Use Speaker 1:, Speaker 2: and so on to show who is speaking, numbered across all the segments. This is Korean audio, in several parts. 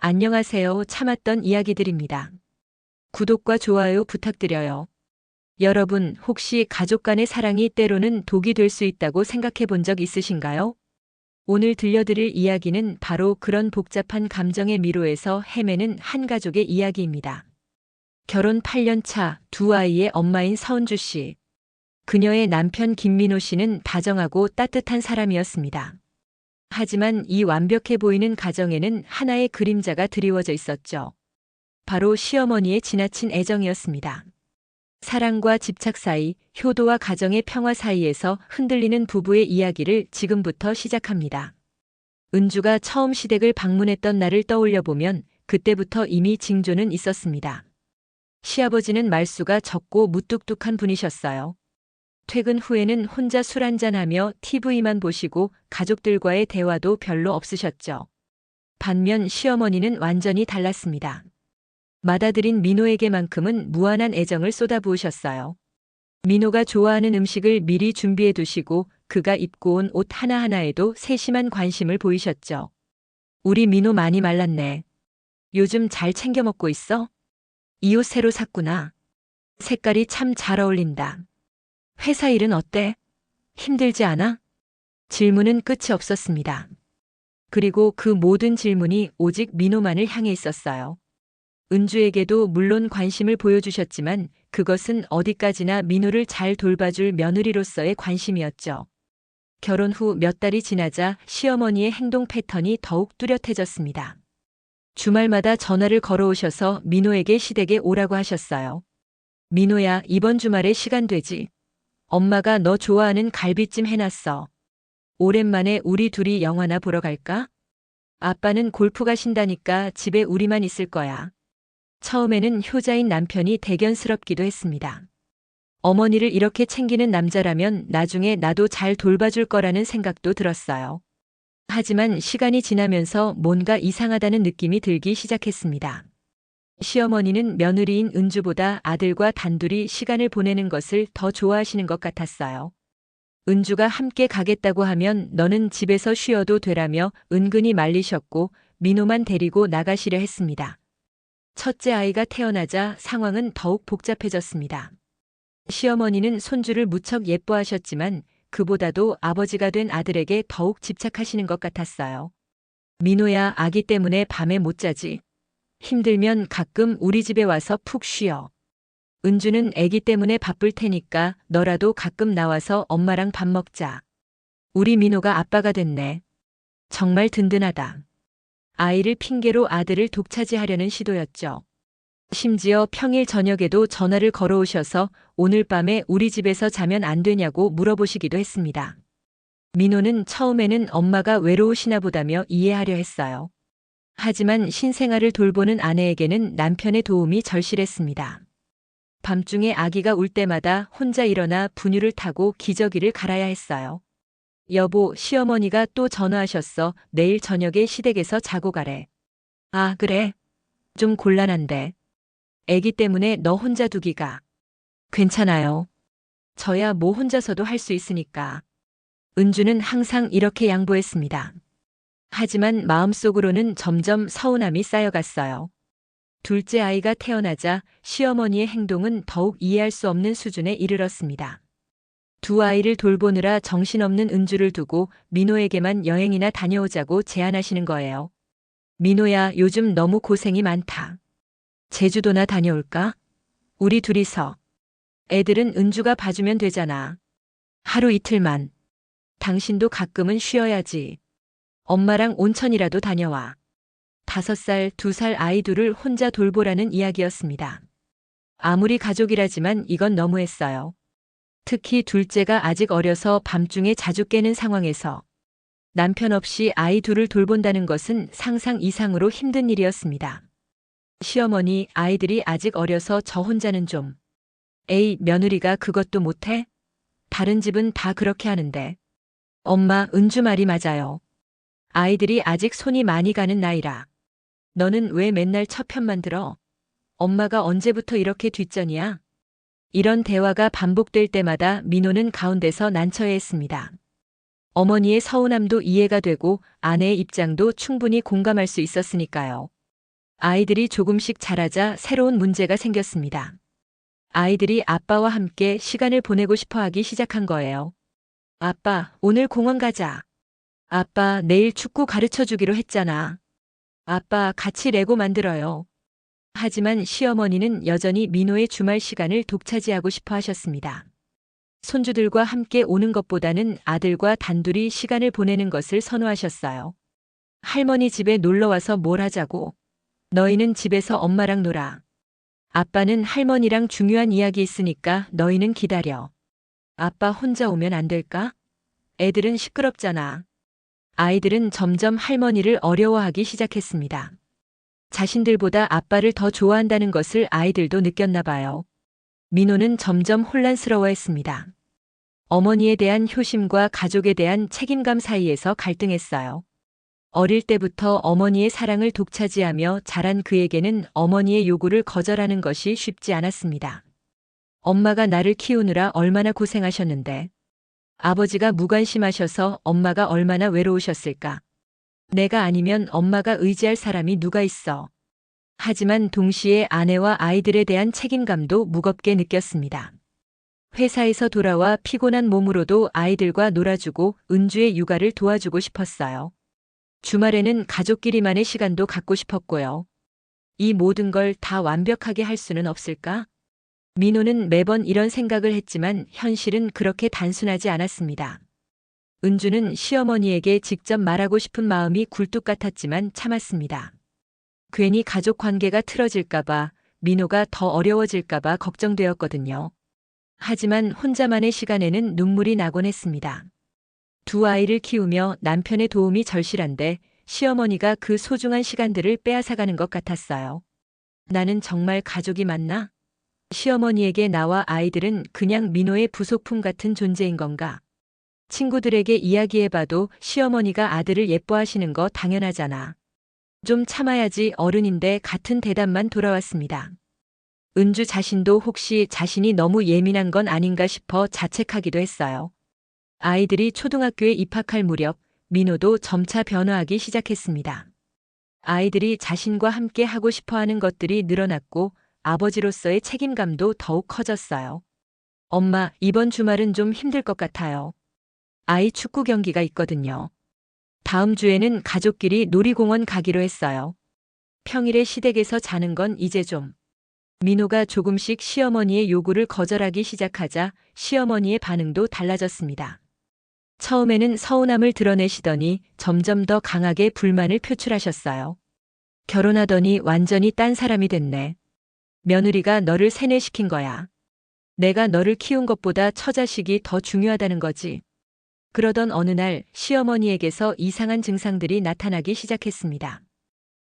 Speaker 1: 안녕하세요. 참았던 이야기들입니다. 구독과 좋아요 부탁드려요. 여러분, 혹시 가족 간의 사랑이 때로는 독이 될 수 있다고 생각해 본 적 있으신가요? 오늘 들려드릴 이야기는 바로 그런 복잡한 감정의 미로에서 헤매는 한 가족의 이야기입니다. 결혼 8년 차 두 아이의 엄마인 서은주 씨. 그녀의 남편 김민호 씨는 다정하고 따뜻한 사람이었습니다. 하지만 이 완벽해 보이는 가정에는 하나의 그림자가 드리워져 있었죠. 바로 시어머니의 지나친 애정이었습니다. 사랑과 집착 사이, 효도와 가정의 평화 사이에서 흔들리는 부부의 이야기를 지금부터 시작합니다. 은주가 처음 시댁을 방문했던 날을 떠올려 보면 그때부터 이미 징조는 있었습니다. 시아버지는 말수가 적고 무뚝뚝한 분이셨어요. 퇴근 후에는 혼자 술 한잔하며 TV만 보시고 가족들과의 대화도 별로 없으셨죠. 반면 시어머니는 완전히 달랐습니다. 맏아들인 민호에게만큼은 무한한 애정을 쏟아부으셨어요. 민호가 좋아하는 음식을 미리 준비해 두시고 그가 입고 온 옷 하나하나에도 세심한 관심을 보이셨죠. 우리 민호 많이 말랐네. 요즘 잘 챙겨 먹고 있어? 이 옷 새로 샀구나. 색깔이 참 잘 어울린다. 회사 일은 어때? 힘들지 않아? 질문은 끝이 없었습니다. 그리고 그 모든 질문이 오직 민호만을 향해 있었어요. 은주에게도 물론 관심을 보여주셨지만 그것은 어디까지나 민호를 잘 돌봐줄 며느리로서의 관심이었죠. 결혼 후 몇 달이 지나자 시어머니의 행동 패턴이 더욱 뚜렷해졌습니다. 주말마다 전화를 걸어오셔서 민호에게 시댁에 오라고 하셨어요. 민호야, 이번 주말에 시간 되지? 엄마가 너 좋아하는 갈비찜 해놨어. 오랜만에 우리 둘이 영화나 보러 갈까? 아빠는 골프 가신다니까 집에 우리만 있을 거야. 처음에는 효자인 남편이 대견스럽기도 했습니다. 어머니를 이렇게 챙기는 남자라면 나중에 나도 잘 돌봐줄 거라는 생각도 들었어요. 하지만 시간이 지나면서 뭔가 이상하다는 느낌이 들기 시작했습니다. 시어머니는 며느리인 은주보다 아들과 단둘이 시간을 보내는 것을 더 좋아하시는 것 같았어요. 은주가 함께 가겠다고 하면 너는 집에서 쉬어도 되라며 은근히 말리셨고 민호만 데리고 나가시려 했습니다. 첫째 아이가 태어나자 상황은 더욱 복잡해졌습니다. 시어머니는 손주를 무척 예뻐하셨지만 그보다도 아버지가 된 아들에게 더욱 집착하시는 것 같았어요. 민호야, 아기 때문에 밤에 못 자지. 힘들면 가끔 우리 집에 와서 푹 쉬어. 은주는 아기 때문에 바쁠 테니까 너라도 가끔 나와서 엄마랑 밥 먹자. 우리 민호가 아빠가 됐네. 정말 든든하다. 아이를 핑계로 아들을 독차지하려는 시도였죠. 심지어 평일 저녁에도 전화를 걸어오셔서 오늘 밤에 우리 집에서 자면 안 되냐고 물어보시기도 했습니다. 민호는 처음에는 엄마가 외로우시나 보다며 이해하려 했어요. 하지만 신생아를 돌보는 아내에게는 남편의 도움이 절실했습니다. 밤중에 아기가 울 때마다 혼자 일어나 분유를 타고 기저귀를 갈아야 했어요. 여보, 시어머니가 또 전화하셨어. 내일 저녁에 시댁에서 자고 가래. 아, 그래? 좀 곤란한데. 아기 때문에 너 혼자 두기가. 괜찮아요. 저야 뭐 혼자서도 할 수 있으니까. 은주는 항상 이렇게 양보했습니다. 하지만 마음속으로는 점점 서운함이 쌓여갔어요. 둘째 아이가 태어나자 시어머니의 행동은 더욱 이해할 수 없는 수준에 이르렀습니다. 두 아이를 돌보느라 정신없는 은주를 두고 민호에게만 여행이나 다녀오자고 제안하시는 거예요. 민호야, 요즘 너무 고생이 많다. 제주도나 다녀올까? 우리 둘이서. 애들은 은주가 봐주면 되잖아. 하루 이틀만. 당신도 가끔은 쉬어야지. 엄마랑 온천이라도 다녀와. 5살, 2살 아이 둘을 혼자 돌보라는 이야기였습니다. 아무리 가족이라지만 이건 너무했어요. 특히 둘째가 아직 어려서 밤중에 자주 깨는 상황에서 남편 없이 아이 둘을 돌본다는 것은 상상 이상으로 힘든 일이었습니다. 시어머니, 아이들이 아직 어려서 저 혼자는 좀. 에이, 며느리가 그것도 못해? 다른 집은 다 그렇게 하는데. 엄마, 은주 말이 맞아요. 아이들이 아직 손이 많이 가는 나이라. 너는 왜 맨날 첫 편만 들어? 엄마가 언제부터 이렇게 뒷전이야? 이런 대화가 반복될 때마다 민호는 가운데서 난처해했습니다. 어머니의 서운함도 이해가 되고 아내의 입장도 충분히 공감할 수 있었으니까요. 아이들이 조금씩 자라자 새로운 문제가 생겼습니다. 아이들이 아빠와 함께 시간을 보내고 싶어 하기 시작한 거예요. 아빠, 오늘 공원 가자. 아빠, 내일 축구 가르쳐 주기로 했잖아. 아빠, 같이 레고 만들어요. 하지만 시어머니는 여전히 민호의 주말 시간을 독차지하고 싶어 하셨습니다. 손주들과 함께 오는 것보다는 아들과 단둘이 시간을 보내는 것을 선호하셨어요. 할머니 집에 놀러 와서 뭘 하자고? 너희는 집에서 엄마랑 놀아. 아빠는 할머니랑 중요한 이야기 있으니까 너희는 기다려. 아빠 혼자 오면 안 될까? 애들은 시끄럽잖아. 아이들은 점점 할머니를 어려워하기 시작했습니다. 자신들보다 아빠를 더 좋아한다는 것을 아이들도 느꼈나 봐요. 민호는 점점 혼란스러워했습니다. 어머니에 대한 효심과 가족에 대한 책임감 사이에서 갈등했어요. 어릴 때부터 어머니의 사랑을 독차지하며 자란 그에게는 어머니의 요구를 거절하는 것이 쉽지 않았습니다. 엄마가 나를 키우느라 얼마나 고생하셨는데, 아버지가 무관심하셔서 엄마가 얼마나 외로우셨을까. 내가 아니면 엄마가 의지할 사람이 누가 있어. 하지만 동시에 아내와 아이들에 대한 책임감도 무겁게 느꼈습니다. 회사에서 돌아와 피곤한 몸으로도 아이들과 놀아주고 은주의 육아를 도와주고 싶었어요. 주말에는 가족끼리만의 시간도 갖고 싶었고요. 이 모든 걸 다 완벽하게 할 수는 없을까? 민호는 매번 이런 생각을 했지만 현실은 그렇게 단순하지 않았습니다. 은주는 시어머니에게 직접 말하고 싶은 마음이 굴뚝 같았지만 참았습니다. 괜히 가족 관계가 틀어질까봐, 민호가 더 어려워질까봐 걱정되었거든요. 하지만 혼자만의 시간에는 눈물이 나곤 했습니다. 두 아이를 키우며 남편의 도움이 절실한데 시어머니가 그 소중한 시간들을 빼앗아가는 것 같았어요. 나는 정말 가족이 맞나? 시어머니에게 나와 아이들은 그냥 민호의 부속품 같은 존재인 건가? 친구들에게 이야기해봐도 시어머니가 아들을 예뻐하시는 거 당연하잖아. 좀 참아야지 어른인데 같은 대답만 돌아왔습니다. 은주 자신도 혹시 자신이 너무 예민한 건 아닌가 싶어 자책하기도 했어요. 아이들이 초등학교에 입학할 무렵 민호도 점차 변화하기 시작했습니다. 아이들이 자신과 함께 하고 싶어하는 것들이 늘어났고 아버지로서의 책임감도 더욱 커졌어요. 엄마, 이번 주말은 좀 힘들 것 같아요. 아이 축구 경기가 있거든요. 다음 주에는 가족끼리 놀이공원 가기로 했어요. 평일에 시댁에서 자는 건 이제 좀. 민호가 조금씩 시어머니의 요구를 거절하기 시작하자 시어머니의 반응도 달라졌습니다. 처음에는 서운함을 드러내시더니 점점 더 강하게 불만을 표출하셨어요. 결혼하더니 완전히 딴 사람이 됐네. 며느리가 너를 세뇌시킨 거야. 내가 너를 키운 것보다 처자식이 더 중요하다는 거지. 그러던 어느 날 시어머니에게서 이상한 증상들이 나타나기 시작했습니다.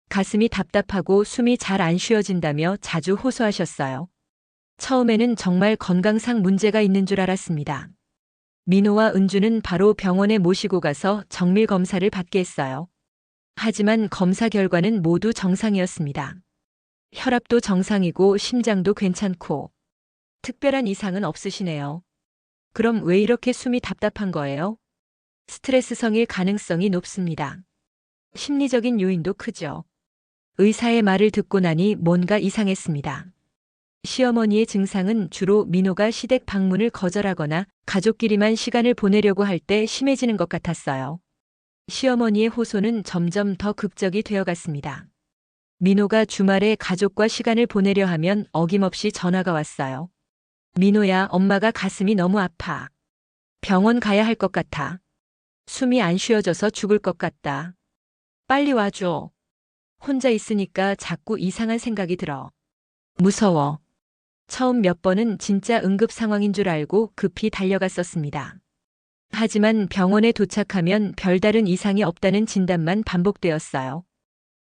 Speaker 1: 가슴이 답답하고 숨이 잘 안 쉬어진다며 자주 호소하셨어요. 처음에는 정말 건강상 문제가 있는 줄 알았습니다. 민호와 은주는 바로 병원에 모시고 가서 정밀 검사를 받게 했어요. 하지만 검사 결과는 모두 정상이었습니다. 혈압도 정상이고 심장도 괜찮고 특별한 이상은 없으시네요. 그럼 왜 이렇게 숨이 답답한 거예요? 스트레스성일 가능성이 높습니다. 심리적인 요인도 크죠. 의사의 말을 듣고 나니 뭔가 이상했습니다. 시어머니의 증상은 주로 민호가 시댁 방문을 거절하거나 가족끼리만 시간을 보내려고 할 때 심해지는 것 같았어요. 시어머니의 호소는 점점 더 극적이 되어갔습니다. 민호가 주말에 가족과 시간을 보내려 하면 어김없이 전화가 왔어요. 민호야, 엄마가 가슴이 너무 아파. 병원 가야 할 것 같아. 숨이 안 쉬어져서 죽을 것 같다. 빨리 와줘. 혼자 있으니까 자꾸 이상한 생각이 들어. 무서워. 처음 몇 번은 진짜 응급 상황인 줄 알고 급히 달려갔었습니다. 하지만 병원에 도착하면 별다른 이상이 없다는 진단만 반복되었어요.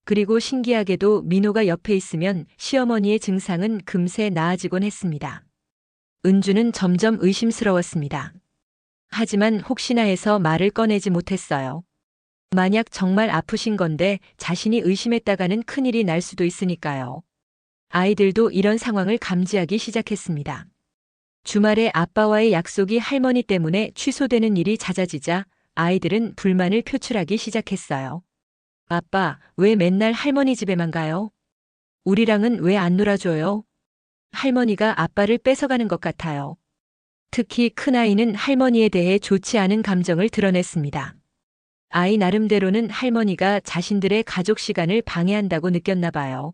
Speaker 1: 그리고 신기하게도 민호가 옆에 있으면 시어머니의 증상은 금세 나아지곤 했습니다. 은주는 점점 의심스러웠습니다. 하지만 혹시나 해서 말을 꺼내지 못했어요. 만약 정말 아프신 건데 자신이 의심했다가는 큰일이 날 수도 있으니까요. 아이들도 이런 상황을 감지하기 시작했습니다. 주말에 아빠와의 약속이 할머니 때문에 취소되는 일이 잦아지자 아이들은 불만을 표출하기 시작했어요. 아빠, 왜 맨날 할머니 집에만 가요? 우리랑은 왜 안 놀아줘요? 할머니가 아빠를 뺏어가는 것 같아요. 특히 큰아이는 할머니에 대해 좋지 않은 감정을 드러냈습니다. 아이 나름대로는 할머니가 자신들의 가족 시간을 방해한다고 느꼈나 봐요.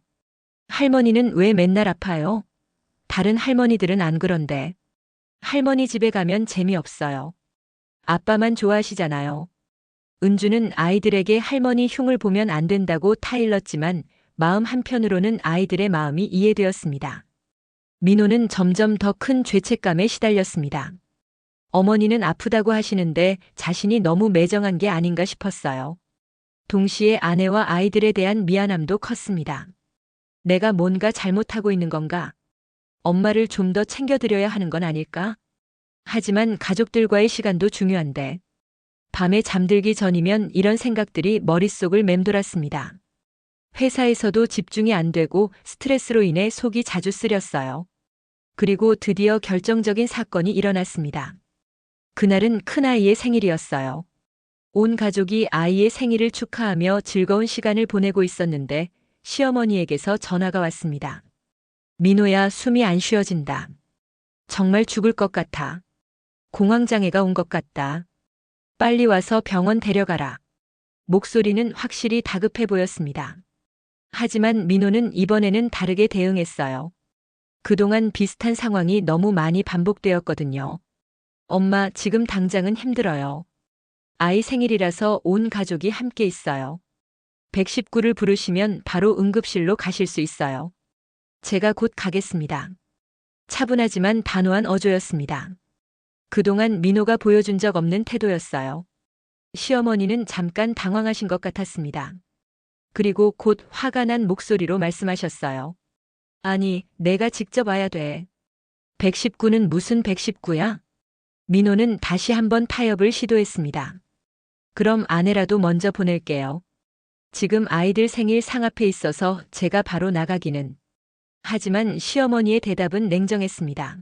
Speaker 1: 할머니는 왜 맨날 아파요? 다른 할머니들은 안 그런데. 할머니 집에 가면 재미없어요. 아빠만 좋아하시잖아요. 은주는 아이들에게 할머니 흉을 보면 안 된다고 타일렀지만 마음 한편으로는 아이들의 마음이 이해되었습니다. 민호는 점점 더 큰 죄책감에 시달렸습니다. 어머니는 아프다고 하시는데 자신이 너무 매정한 게 아닌가 싶었어요. 동시에 아내와 아이들에 대한 미안함도 컸습니다. 내가 뭔가 잘못하고 있는 건가? 엄마를 좀 더 챙겨드려야 하는 건 아닐까? 하지만 가족들과의 시간도 중요한데. 밤에 잠들기 전이면 이런 생각들이 머릿속을 맴돌았습니다. 회사에서도 집중이 안 되고 스트레스로 인해 속이 자주 쓰렸어요. 그리고 드디어 결정적인 사건이 일어났습니다. 그날은 큰아이의 생일이었어요. 온 가족이 아이의 생일을 축하하며 즐거운 시간을 보내고 있었는데 시어머니에게서 전화가 왔습니다. 민호야, 숨이 안 쉬어진다. 정말 죽을 것 같아. 공황장애가 온 것 같다. 빨리 와서 병원 데려가라. 목소리는 확실히 다급해 보였습니다. 하지만 민호는 이번에는 다르게 대응했어요. 그동안 비슷한 상황이 너무 많이 반복되었거든요. 엄마, 지금 당장은 힘들어요. 아이 생일이라서 온 가족이 함께 있어요. 119를 부르시면 바로 응급실로 가실 수 있어요. 제가 곧 가겠습니다. 차분하지만 단호한 어조였습니다. 그동안 민호가 보여준 적 없는 태도였어요. 시어머니는 잠깐 당황하신 것 같았습니다. 그리고 곧 화가 난 목소리로 말씀하셨어요. 아니, 내가 직접 와야 돼. 119는 무슨 119야? 민호는 다시 한번 타협을 시도했습니다. 그럼 아내라도 먼저 보낼게요. 지금 아이들 생일 상앞에 있어서 제가 바로 나가기는. 하지만 시어머니의 대답은 냉정했습니다.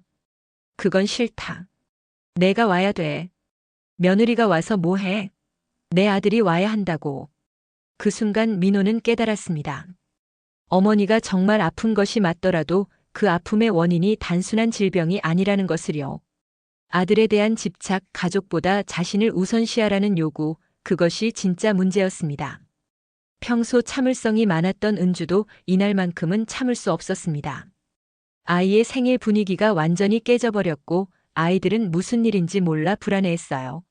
Speaker 1: 그건 싫다. 내가 와야 돼. 며느리가 와서 뭐 해? 내 아들이 와야 한다고. 그 순간 민호는 깨달았습니다. 어머니가 정말 아픈 것이 맞더라도 그 아픔의 원인이 단순한 질병이 아니라는 것을요. 아들에 대한 집착, 가족보다 자신을 우선시하라는 요구, 그것이 진짜 문제였습니다. 평소 참을성이 많았던 은주도 이날만큼은 참을 수 없었습니다. 아이의 생일 분위기가 완전히 깨져버렸고 아이들은 무슨 일인지 몰라 불안해했어요.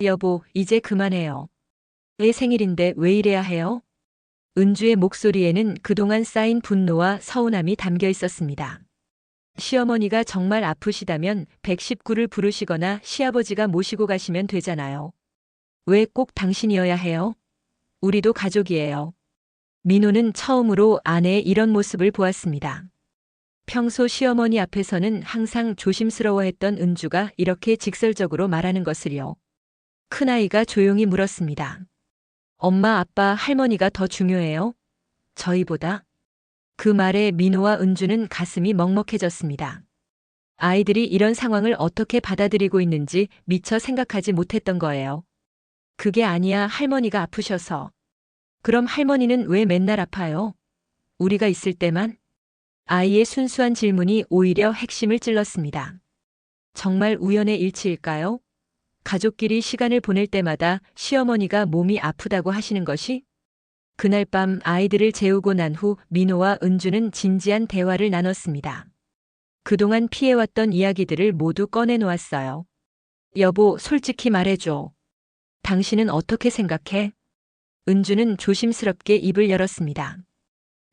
Speaker 1: 여보, 이제 그만해요. 애 생일인데 왜 이래야 해요? 은주의 목소리에는 그동안 쌓인 분노와 서운함이 담겨 있었습니다. 시어머니가 정말 아프시다면 119를 부르시거나 시아버지가 모시고 가시면 되잖아요. 왜 꼭 당신이어야 해요? 우리도 가족이에요. 민호는 처음으로 아내의 이런 모습을 보았습니다. 평소 시어머니 앞에서는 항상 조심스러워했던 은주가 이렇게 직설적으로 말하는 것을요. 큰아이가 조용히 물었습니다. 엄마, 아빠, 할머니가 더 중요해요? 저희보다? 그 말에 민호와 은주는 가슴이 먹먹해졌습니다. 아이들이 이런 상황을 어떻게 받아들이고 있는지 미처 생각하지 못했던 거예요. 그게 아니야, 할머니가 아프셔서. 그럼 할머니는 왜 맨날 아파요? 우리가 있을 때만? 아이의 순수한 질문이 오히려 핵심을 찔렀습니다. 정말 우연의 일치일까요? 가족끼리 시간을 보낼 때마다 시어머니가 몸이 아프다고 하시는 것이? 그날 밤 아이들을 재우고 난 후 민호와 은주는 진지한 대화를 나눴습니다. 그동안 피해왔던 이야기들을 모두 꺼내놓았어요. 여보, 솔직히 말해줘. 당신은 어떻게 생각해? 은주는 조심스럽게 입을 열었습니다.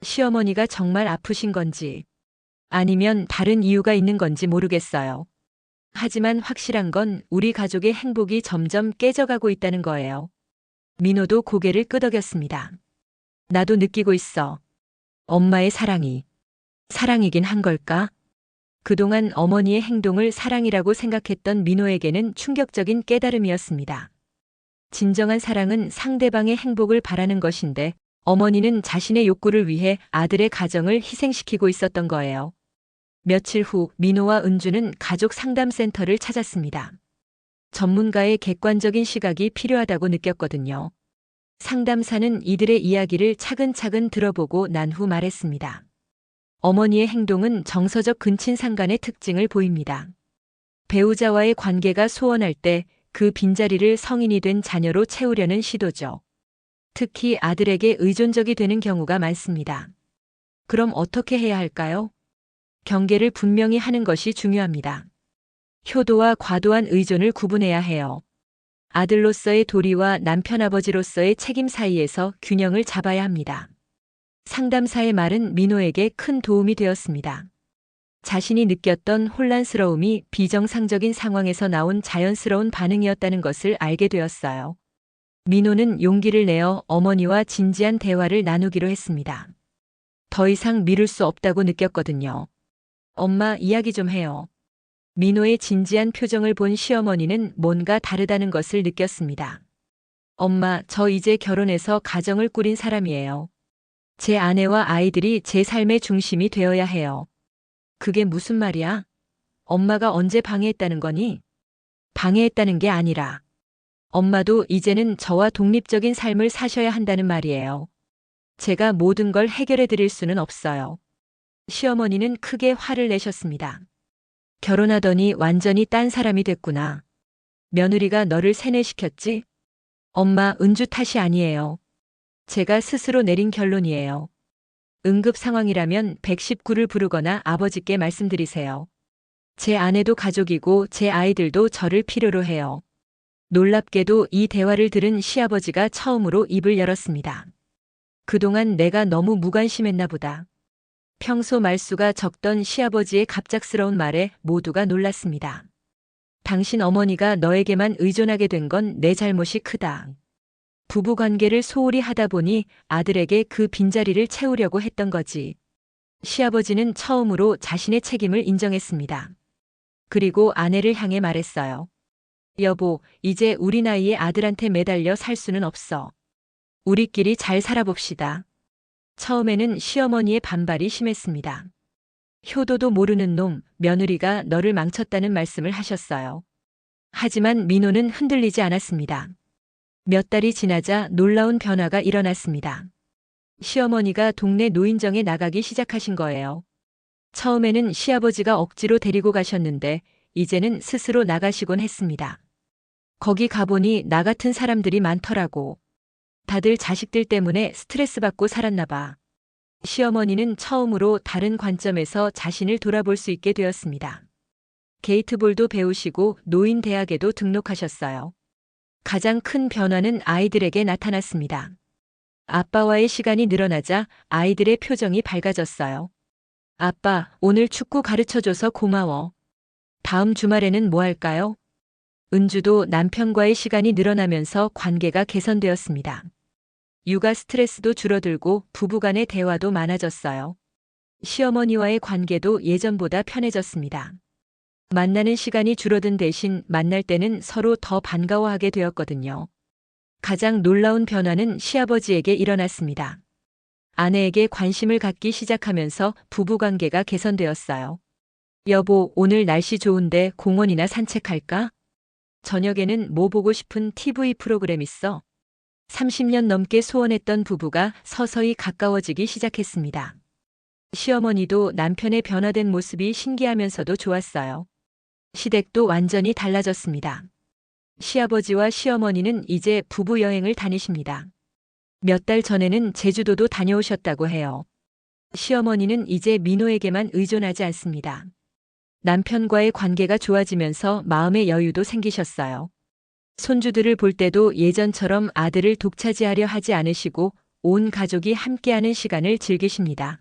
Speaker 1: 시어머니가 정말 아프신 건지 아니면 다른 이유가 있는 건지 모르겠어요. 하지만 확실한 건 우리 가족의 행복이 점점 깨져가고 있다는 거예요. 민호도 고개를 끄덕였습니다. 나도 느끼고 있어. 엄마의 사랑이. 사랑이긴 한 걸까? 그동안 어머니의 행동을 사랑이라고 생각했던 민호에게는 충격적인 깨달음이었습니다. 진정한 사랑은 상대방의 행복을 바라는 것인데 어머니는 자신의 욕구를 위해 아들의 가정을 희생시키고 있었던 거예요. 며칠 후 민호와 은주는 가족 상담센터를 찾았습니다. 전문가의 객관적인 시각이 필요하다고 느꼈거든요. 상담사는 이들의 이야기를 차근차근 들어보고 난 후 말했습니다. 어머니의 행동은 정서적 근친상간의 특징을 보입니다. 배우자와의 관계가 소원할 때 그 빈자리를 성인이 된 자녀로 채우려는 시도죠. 특히 아들에게 의존적이 되는 경우가 많습니다. 그럼 어떻게 해야 할까요? 경계를 분명히 하는 것이 중요합니다. 효도와 과도한 의존을 구분해야 해요. 아들로서의 도리와 남편 아버지로서의 책임 사이에서 균형을 잡아야 합니다. 상담사의 말은 민호에게 큰 도움이 되었습니다. 자신이 느꼈던 혼란스러움이 비정상적인 상황에서 나온 자연스러운 반응이었다는 것을 알게 되었어요. 민호는 용기를 내어 어머니와 진지한 대화를 나누기로 했습니다. 더 이상 미룰 수 없다고 느꼈거든요. 엄마, 이야기 좀 해요. 민호의 진지한 표정을 본 시어머니는 뭔가 다르다는 것을 느꼈습니다. 엄마, 저 이제 결혼해서 가정을 꾸린 사람이에요. 제 아내와 아이들이 제 삶의 중심이 되어야 해요. 그게 무슨 말이야? 엄마가 언제 방해했다는 거니? 방해했다는 게 아니라 엄마도 이제는 저와 독립적인 삶을 사셔야 한다는 말이에요. 제가 모든 걸 해결해 드릴 수는 없어요. 시어머니는 크게 화를 내셨습니다. 결혼하더니 완전히 딴 사람이 됐구나. 며느리가 너를 세뇌시켰지? 엄마, 은주 탓이 아니에요. 제가 스스로 내린 결론이에요. 응급 상황이라면 119를 부르거나 아버지께 말씀드리세요. 제 아내도 가족이고 제 아이들도 저를 필요로 해요. 놀랍게도 이 대화를 들은 시아버지가 처음으로 입을 열었습니다. 그동안 내가 너무 무관심했나 보다. 평소 말수가 적던 시아버지의 갑작스러운 말에 모두가 놀랐습니다. 당신 어머니가 너에게만 의존하게 된 건 내 잘못이 크다. 부부 관계를 소홀히 하다 보니 아들에게 그 빈자리를 채우려고 했던 거지. 시아버지는 처음으로 자신의 책임을 인정했습니다. 그리고 아내를 향해 말했어요. 여보, 이제 우리 나이에 아들한테 매달려 살 수는 없어. 우리끼리 잘 살아봅시다. 처음에는 시어머니의 반발이 심했습니다. 효도도 모르는 놈, 며느리가 너를 망쳤다는 말씀을 하셨어요. 하지만 민호는 흔들리지 않았습니다. 몇 달이 지나자 놀라운 변화가 일어났습니다. 시어머니가 동네 노인정에 나가기 시작하신 거예요. 처음에는 시아버지가 억지로 데리고 가셨는데 이제는 스스로 나가시곤 했습니다. 거기 가보니 나 같은 사람들이 많더라고. 다들 자식들 때문에 스트레스 받고 살았나 봐. 시어머니는 처음으로 다른 관점에서 자신을 돌아볼 수 있게 되었습니다. 게이트볼도 배우시고 노인 대학에도 등록하셨어요. 가장 큰 변화는 아이들에게 나타났습니다. 아빠와의 시간이 늘어나자 아이들의 표정이 밝아졌어요. 아빠, 오늘 축구 가르쳐줘서 고마워. 다음 주말에는 뭐 할까요? 은주도 남편과의 시간이 늘어나면서 관계가 개선되었습니다. 육아 스트레스도 줄어들고 부부간의 대화도 많아졌어요. 시어머니와의 관계도 예전보다 편해졌습니다. 만나는 시간이 줄어든 대신 만날 때는 서로 더 반가워하게 되었거든요. 가장 놀라운 변화는 시아버지에게 일어났습니다. 아내에게 관심을 갖기 시작하면서 부부관계가 개선되었어요. 여보, 오늘 날씨 좋은데 공원이나 산책할까? 저녁에는 뭐 보고 싶은 TV 프로그램 있어? 30년 넘게 소원했던 부부가 서서히 가까워지기 시작했습니다. 시어머니도 남편의 변화된 모습이 신기하면서도 좋았어요. 시댁도 완전히 달라졌습니다. 시아버지와 시어머니는 이제 부부 여행을 다니십니다. 몇 달 전에는 제주도도 다녀오셨다고 해요. 시어머니는 이제 민호에게만 의존하지 않습니다. 남편과의 관계가 좋아지면서 마음의 여유도 생기셨어요. 손주들을 볼 때도 예전처럼 아들을 독차지하려 하지 않으시고 온 가족이 함께하는 시간을 즐기십니다.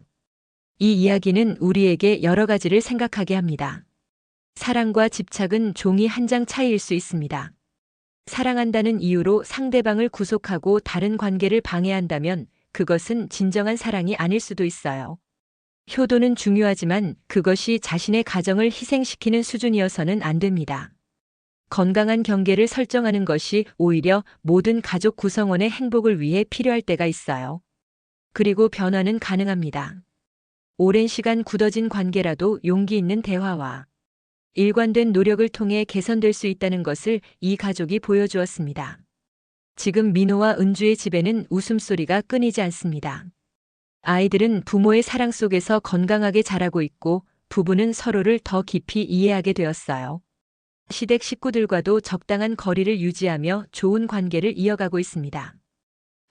Speaker 1: 이 이야기는 우리에게 여러 가지를 생각하게 합니다. 사랑과 집착은 종이 한 장 차이일 수 있습니다. 사랑한다는 이유로 상대방을 구속하고 다른 관계를 방해한다면 그것은 진정한 사랑이 아닐 수도 있어요. 효도는 중요하지만 그것이 자신의 가정을 희생시키는 수준이어서는 안 됩니다. 건강한 경계를 설정하는 것이 오히려 모든 가족 구성원의 행복을 위해 필요할 때가 있어요. 그리고 변화는 가능합니다. 오랜 시간 굳어진 관계라도 용기 있는 대화와 일관된 노력을 통해 개선될 수 있다는 것을 이 가족이 보여주었습니다. 지금 민호와 은주의 집에는 웃음소리가 끊이지 않습니다. 아이들은 부모의 사랑 속에서 건강하게 자라고 있고 부부는 서로를 더 깊이 이해하게 되었어요. 시댁 식구들과도 적당한 거리를 유지하며 좋은 관계를 이어가고 있습니다.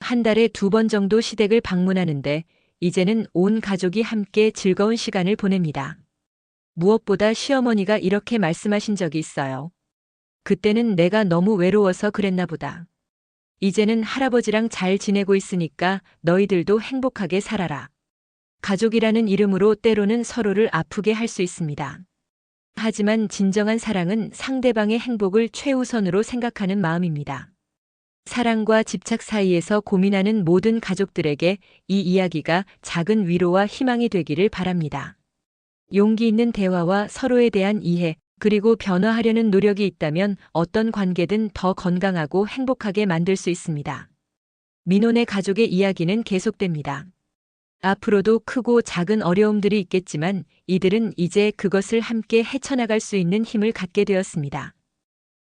Speaker 1: 한 달에 2번 정도 시댁을 방문하는데 이제는 온 가족이 함께 즐거운 시간을 보냅니다. 무엇보다 시어머니가 이렇게 말씀하신 적이 있어요. 그때는 내가 너무 외로워서 그랬나 보다. 이제는 할아버지랑 잘 지내고 있으니까 너희들도 행복하게 살아라. 가족이라는 이름으로 때로는 서로를 아프게 할 수 있습니다. 하지만 진정한 사랑은 상대방의 행복을 최우선으로 생각하는 마음입니다. 사랑과 집착 사이에서 고민하는 모든 가족들에게 이 이야기가 작은 위로와 희망이 되기를 바랍니다. 용기 있는 대화와 서로에 대한 이해, 그리고 변화하려는 노력이 있다면 어떤 관계든 더 건강하고 행복하게 만들 수 있습니다. 민혼의 가족의 이야기는 계속됩니다. 앞으로도 크고 작은 어려움들이 있겠지만 이들은 이제 그것을 함께 헤쳐나갈 수 있는 힘을 갖게 되었습니다.